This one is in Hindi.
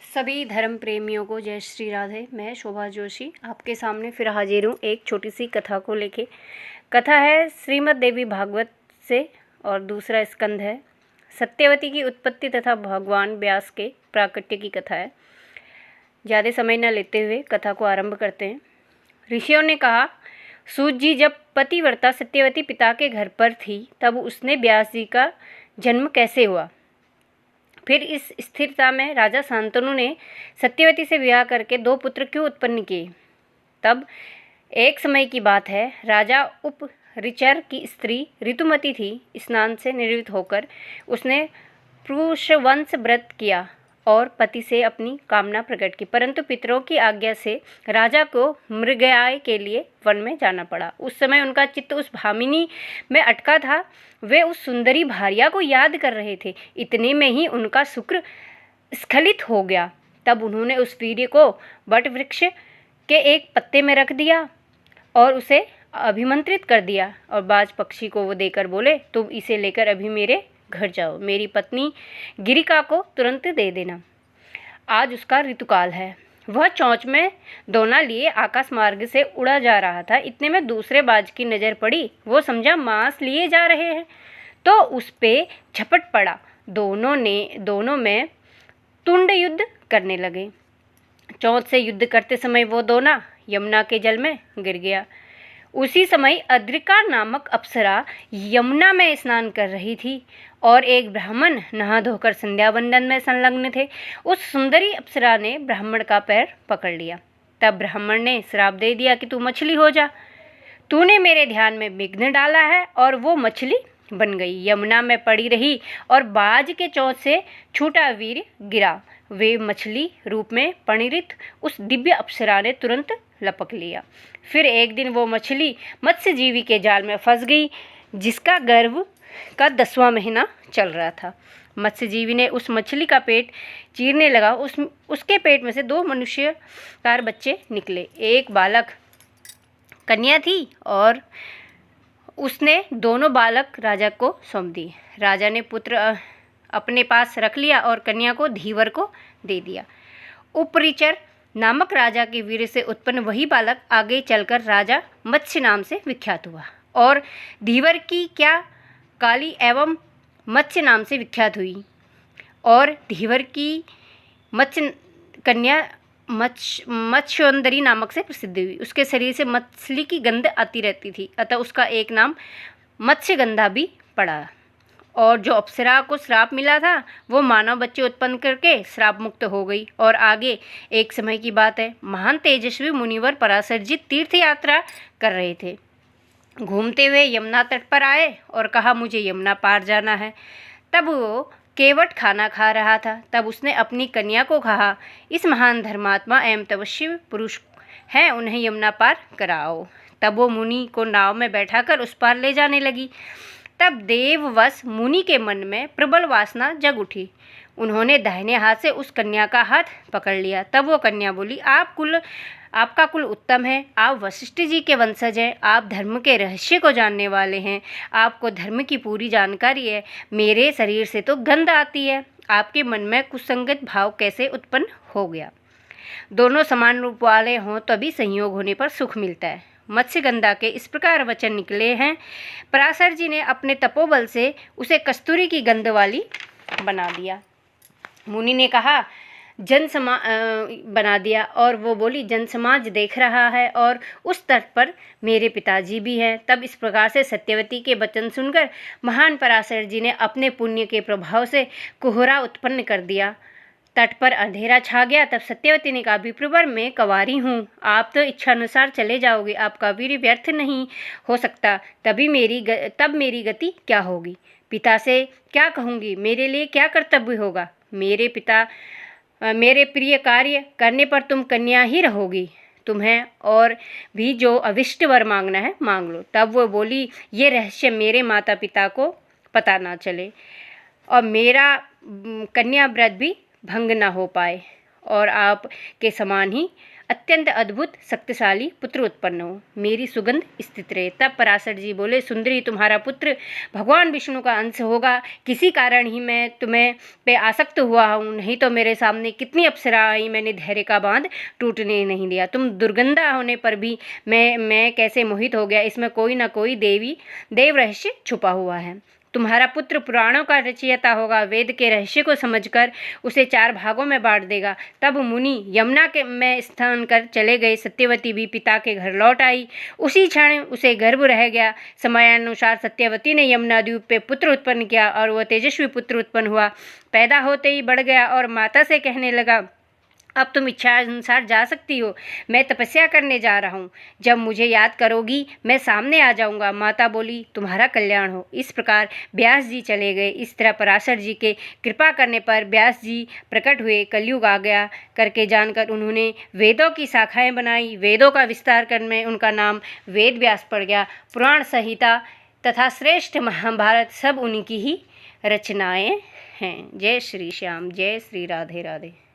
सभी धर्म प्रेमियों को जय श्री राधे। मैं शोभा जोशी आपके सामने फिर हाजिर हूँ एक छोटी सी कथा को लेके। कथा है श्रीमद् देवी भागवत से और दूसरा स्कंद है सत्यवती की उत्पत्ति तथा भगवान व्यास के प्राकट्य की कथा है। ज़्यादा समय न लेते हुए कथा को आरंभ करते हैं। ऋषियों ने कहा, सूत जी जब पतिव्रता सत्यवती पिता के घर पर थी तब उसने व्यास जी का जन्म कैसे हुआ। फिर इस स्थिरता में राजा शांतनु ने सत्यवती से विवाह करके 2 पुत्र क्यों उत्पन्न किए। तब एक समय की बात है, राजा उपरिचर की स्त्री ऋतुमती थी। स्नान से निवृत्त होकर उसने पुरुषवंश व्रत किया और पति से अपनी कामना प्रकट की, परंतु पितरों की आज्ञा से राजा को मृगयाय के लिए वन में जाना पड़ा। उस समय उनका चित्त उस भामिनी में अटका था। वे उस सुंदरी भार्या को याद कर रहे थे। इतने में ही उनका शुक्र स्खलित हो गया। तब उन्होंने उस वीर्य को वट वृक्ष के एक पत्ते में रख दिया और उसे अभिमंत्रित कर दिया और बाज पक्षी को वो देकर बोले, तुम इसे लेकर अभी मेरे घर जाओ, मेरी पत्नी गिरिका को तुरंत दे देना। आज उसका ऋतुकाल है। वह चोंच में दोना लिए आकाश मार्ग से उड़ा जा रहा था। इतने में दूसरे बाज की नज़र पड़ी। वो समझा मांस लिए जा रहे हैं तो उस पे झपट पड़ा। दोनों में तुंड युद्ध करने लगे। चोंच से युद्ध करते समय वो दोना यमुना के जल में गिर गया। उसी समय अद्रिका नामक अप्सरा यमुना में स्नान कर रही थी और एक ब्राह्मण नहा धोकर संध्या वंदन में संलग्न थे। उस सुंदरी अप्सरा ने ब्राह्मण का पैर पकड़ लिया। तब ब्राह्मण ने श्राप दे दिया कि तू मछली हो जा। तूने मेरे ध्यान में विघ्न डाला है, और वो मछली बन गई, यमुना में पड़ी रही और बाज के चोंच से छूटा वीर गिरा। वे मछली रूप में परिणित उस दिव्य अप्सरा ने तुरंत लपक लिया। फिर एक दिन वो मछली मत्स्यजीवी के जाल में फंस गई, जिसका गर्भ का 10वां महीना चल रहा था। मत्स्यजीवी ने उस मछली का पेट चीरने लगा। उसके पेट में से 2 मनुष्यकार बच्चे निकले। एक बालक कन्या थी और उसने दोनों बालक राजा को सौंप दिए। राजा ने पुत्र अपने पास रख लिया और कन्या को धीवर को दे दिया। उपरिचर नामक राजा के वीर से उत्पन्न वही बालक आगे चलकर राजा मत्स्य नाम से विख्यात हुआ, और धीवर की क्या काली एवं मत्स्य नाम से विख्यात हुई। और धीवर की मत्स्य कन्या मत्स्योंदरी नामक से प्रसिद्ध हुई। उसके शरीर से मछली की गंध आती रहती थी, अतः उसका एक नाम मत्स्यगंधा भी पड़ा। और जो अप्सरा को श्राप मिला था वो मानव बच्चे उत्पन्न करके श्राप मुक्त हो गई। और आगे एक समय की बात है, महान तेजस्वी मुनिवर पराशर जी तीर्थ यात्रा कर रहे थे। घूमते हुए यमुना तट पर आए और कहा, मुझे यमुना पार जाना है। तब वो केवट खाना खा रहा था। तब उसने अपनी कन्या को कहा, इस महान धर्मात्मा एवं तपस्वी पुरुष हैं, उन्हें यमुना पार कराओ। तब वो मुनि को नाव में बैठाकर उस पार ले जाने लगी। तब देववश मुनि के मन में प्रबल वासना जग उठी। उन्होंने दाहिने हाथ से उस कन्या का हाथ पकड़ लिया। तब वो कन्या बोली, आपका कुल उत्तम है, आप वशिष्ठ जी के वंशज हैं, आप धर्म के रहस्य को जानने वाले हैं, आपको धर्म की पूरी जानकारी है। मेरे शरीर से तो गंध आती है, आपके मन में कुसंगत भाव कैसे उत्पन्न हो गया। दोनों समान रूप वाले हों तभी संयोग होने पर सुख मिलता है। मत्स्यगंधा के इस प्रकार वचन निकले हैं। पराशर जी ने अपने तपोबल से उसे कस्तूरी की गंध वाली बना दिया। मुनि ने कहा, बना दिया, और वो बोली, जन समाज देख रहा है और उस तट पर मेरे पिताजी भी हैं। तब इस प्रकार से सत्यवती के वचन सुनकर महान पराशर जी ने अपने पुण्य के प्रभाव से कोहरा उत्पन्न कर दिया। तट पर अंधेरा छा गया। तब सत्यवती ने कहा, विप्रवर मैं कंवारी हूँ, आप तो इच्छानुसार चले जाओगे, आपका वीर्य व्यर्थ नहीं हो सकता। तब मेरी गति क्या होगी, पिता से क्या कहूँगी, मेरे लिए क्या कर्तव्य होगा। मेरे प्रिय कार्य करने पर तुम कन्या ही रहोगी। तुम्हें और भी जो अविष्ट वर मांगना है मांग लो। तब वो बोली, ये रहस्य मेरे माता पिता को पता ना चले और मेरा कन्या व्रत भी भंग ना हो पाए, और आप के समान ही अत्यंत अद्भुत शक्तिशाली पुत्र उत्पन्न हो, मेरी सुगंध स्थित रहे। तब पराशर जी बोले, सुंदरी तुम्हारा पुत्र भगवान विष्णु का अंश होगा, किसी कारण ही मैं तुम्हें पे आसक्त हुआ हूँ, नहीं तो मेरे सामने कितनी अप्सरा आई, मैंने धैर्य का बांध टूटने नहीं दिया। तुम दुर्गंधा होने पर भी मैं कैसे मोहित हो गया, इसमें कोई ना कोई देव रहस्य छुपा हुआ है। तुम्हारा पुत्र पुराणों का रचयिता होगा, वेद के रहस्य को समझकर उसे 4 भागों में बांट देगा। तब मुनि यमुना के में स्नान कर चले गए। सत्यवती भी पिता के घर लौट आई। उसी क्षण उसे गर्भ रह गया। समयानुसार सत्यवती ने यमुना द्वीप पे पुत्र उत्पन्न किया और वह तेजस्वी पुत्र उत्पन्न हुआ। पैदा होते ही बढ़ गया और माता से कहने लगा, अब तुम इच्छा अनुसार जा सकती हो, मैं तपस्या करने जा रहा हूँ, जब मुझे याद करोगी मैं सामने आ जाऊँगा। माता बोली, तुम्हारा कल्याण हो। इस प्रकार व्यास जी चले गए। इस तरह पराशर जी के कृपा करने पर व्यास जी प्रकट हुए। कलयुग आ गया करके जानकर उन्होंने वेदों की शाखाएं बनाई। वेदों का विस्तार करने में उनका नाम वेद व्यास पड़ गया। पुराण संहिता तथा श्रेष्ठ महाभारत सब उन्हीं की ही रचनाएँ हैं। जय श्री श्याम, जय श्री राधे राधे।